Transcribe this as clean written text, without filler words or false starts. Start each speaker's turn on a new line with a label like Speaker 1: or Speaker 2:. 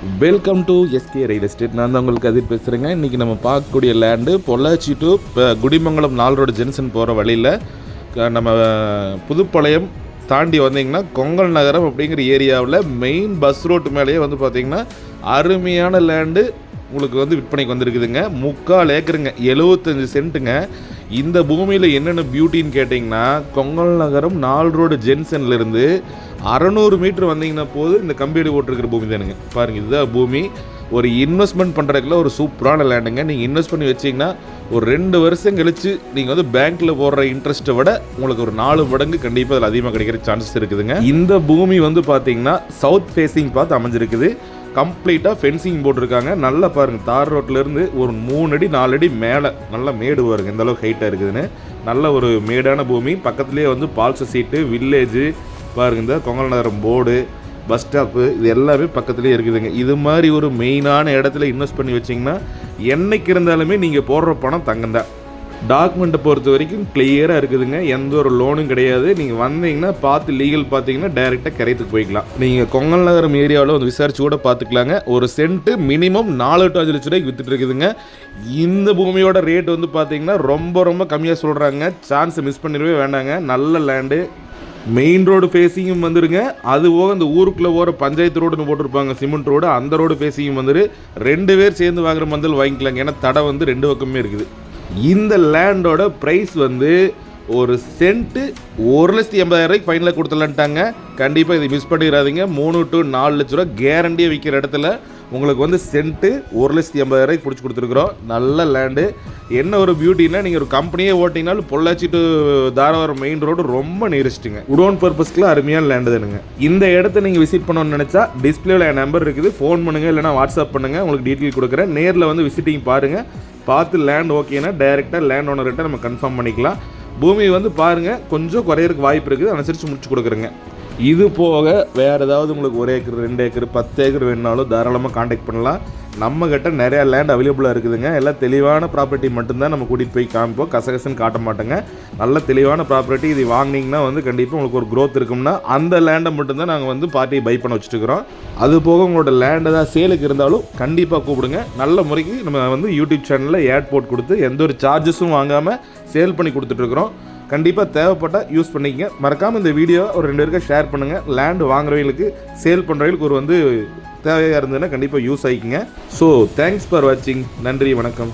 Speaker 1: Welcome to SK real estate. நான் தான் உங்களுக்கு கதிர் பேசுகிறேங்க. இன்றைக்கி நம்ம பார்க்கக்கூடிய land Pollachi to Kudimangalam 4 road junction போகிற வழியில் நம்ம புதுப்பாளையம் தாண்டி வந்தீங்கன்னா கொங்கல் நகரம் அப்படிங்கிற ஏரியாவில் மெயின் பஸ் ரோட்டு மேலேயே வந்து பார்த்திங்கன்னா அருமையான லேண்டு உங்களுக்கு வந்து விற்பனைக்கு வந்திருக்குதுங்க. 3/4 ஏக்கருங்க, 75 சென்ட்டுங்க. இந்த பூமியில் என்னென்ன பியூட்டின்னு கேட்டிங்கன்னா, கொங்கல் நகரம் 4 ரோடு ஜென்சன்லேருந்து 600 மீட்டர் வந்தீங்கன்னா போது இந்த கம்பெனி ஓட்டிருக்கிற பூமி தானுங்க. பாருங்கள், இதுதான் பூமி. ஒரு இன்வெஸ்ட்மெண்ட் பண்ணுறதுக்குள்ள ஒரு சூப்பரான லேண்டுங்க. நீங்கள் இன்வெஸ்ட் பண்ணி வச்சிங்கன்னா ஒரு 2 வருஷம் கழித்து நீங்கள் வந்து பேங்க்கில் போடுற இன்ட்ரெஸ்ட்டை விட உங்களுக்கு ஒரு 4 மடங்கு கண்டிப்பாக அதில் அதிகமாக கிடைக்கிற சான்சஸ் இருக்குதுங்க. இந்த பூமி வந்து பார்த்தீங்கன்னா சவுத் ஃபேஸிங் பார்த்து அமைஞ்சிருக்குது. கம்ப்ளீட்டாக ஃபென்சிங் போட்டிருக்காங்க. நல்லா பாருங்கள், தார் ரோட்லேருந்து ஒரு 3 அடி 4 அடி மேலே நல்லா மேடு வருங்க. இந்த அளவுக்கு ஹைட்டாக இருக்குதுன்னு நல்ல ஒரு மேடான பூமி. பக்கத்துலேயே வந்து பால் சொசைட்டி, வில்லேஜு பாருங்க, இந்த கொங்கல் நகரம் போர்டு, பஸ் ஸ்டாப்பு, இது எல்லாமே பக்கத்துலேயே இருக்குதுங்க. இது மாதிரி ஒரு மெயினான இடத்துல இன்வெஸ்ட் பண்ணி வச்சிங்கன்னா என்றைக்கு இருந்தாலுமே நீங்கள் போடுற பணம் தங்கம்தான். டாக்குமெண்ட்டை பொறுத்த வரைக்கும் கிளியராக இருக்குதுங்க. எந்த ஒரு லோனும் கிடையாது. நீங்கள் வந்தீங்கன்னா பார்த்து லீகல் பார்த்தீங்கன்னா டைரெக்டாக கரைத்துக்கு போய்க்கலாம். நீங்கள் கொங்கல் நகரம் ஏரியாவில் வந்து விசாரிச்சு கூட பார்த்துக்கலாங்க. ஒரு சென்ட்டு மினிமம் 4 to 5 லட்ச ரூபாய்க்கு வித்துட்டு இருக்குதுங்க. இந்த பூமியோட ரேட் வந்து பார்த்தீங்கன்னா ரொம்ப ரொம்ப கம்மியாக சொல்கிறாங்க. சான்ஸை மிஸ் பண்ணிடவே வேண்டாங்க. நல்ல லேண்டு, மெயின் ரோடு ஃபேஸிங்கும் வந்துடுங்க. அது போக இந்த ஊருக்குள்ளே போகிற பஞ்சாயத்து ரோடுன்னு போட்டிருப்பாங்க, சிமெண்ட் ரோடு, அந்த ரோடு ஃபேஸிங்கும் வந்துடு. 2 பேர் சேர்ந்து வாங்குற மந்தல் வாங்கிக்கலாங்க. ஏன்னா தடை வந்து 2 பக்கமே இருக்குது. இந்த லேண்டோட ப்ரைஸ் வந்து ஒரு சென்ட்டு 1,80,000 ஃபைனலாக கொடுத்துலான்ட்டாங்க. கண்டிப்பாக இதை மிஸ் பண்ணிடாதீங்க. 3 to 4 லட்ச ரூபா கேரண்டியாக விற்கிற இடத்துல உங்களுக்கு வந்து சென்ட்டு 1,80,000 பிடிச்சி கொடுத்துருக்குறோம். நல்ல லேண்டு. என்ன ஒரு பியூட்டின்னா, நீங்கள் ஒரு கம்பெனியே ஓட்டிங்கனாலும் Pollachi to Dharapuram main road ரொம்ப நியரஸ்ட்டுங்க. உடோன் பர்பஸ்க்குலாம் அருமையான லேண்டு தானுங்க. இந்த இடத்த நீங்கள் விசிட் பண்ணணும்னு நினச்சா டிஸ்பிளேல என் நம்பர் இருக்குது, ஃபோன் பண்ணுங்கள், இல்லைனா வாட்ஸ்அப் பண்ணுங்கள். உங்களுக்கு டீட்டெயில் கொடுக்குறேன். நேரில் வந்து விசிட்டிங் பாருங்கள். பார்த்து லேண்ட் ஓகேனா டைரெக்டாக லேண்ட் ஓனர்கிட்ட நம்ம கன்ஃபார்ம் பண்ணிக்கலாம். பூமி வந்து பாருங்கள், கொஞ்சம் குறையிறதுக்கு வாய்ப்பு இருக்குது. அனுசரித்து முடிச்சு கொடுக்குறேங்க. இது போக வேறு ஏதாவது உங்களுக்கு 1 ஏக்கர் 2 ஏக்கர் 10 ஏக்கர் வேணுனாலும் தாராளமாக காண்டாக்ட் பண்ணலாம். நம்மக்கிட்ட நிறையா லேண்ட் அவைலபிளாக இருக்குதுங்க. எல்லாம் தெளிவான ப்ராப்பர்ட்டி மட்டும்தான் நம்ம கூட்டிகிட்டு போய் காமிப்போம். கசகசன்னு காட்ட மாட்டோங்க. நல்ல தெளிவான ப்ராப்பர்ட்டி. இது வாங்கினீங்கன்னா வந்து கண்டிப்பாக உங்களுக்கு ஒரு க்ரோத் இருக்கும்னா அந்த லேண்டை மட்டும்தான் நாங்கள் வந்து பார்ட்டியை பை பண்ண வச்சுட்டுருக்கிறோம். அது போக உங்களோட லேண்ட் ஏதாவது சேலுக்கு இருந்தாலும் கண்டிப்பாக கூப்பிடுங்க. நல்ல முறைக்கு நம்ம வந்து யூடியூப் சேனலில் ஆட் போட்டு கொடுத்து எந்த ஒரு சார்ஜஸும் வாங்காமல் சேல் பண்ணி கொடுத்துட்ருக்குறோம். கண்டிப்பாக தேவைப்பட்டால் யூஸ் பண்ணிக்கங்க. மறக்காமல் இந்த வீடியோ ஒரு 2 பேருக்கு ஷேர் பண்ணுங்கள். லேண்டு வாங்குறவங்களுக்கு, சேல் பண்ணுறவங்களுக்கு ஒரு வந்து தேவையாக இருந்ததுன்னா கண்டிப்பாக யூஸ் ஆகிக்குங்க. ஸோ தேங்க்ஸ் ஃபார் வாட்சிங். நன்றி, வணக்கம்.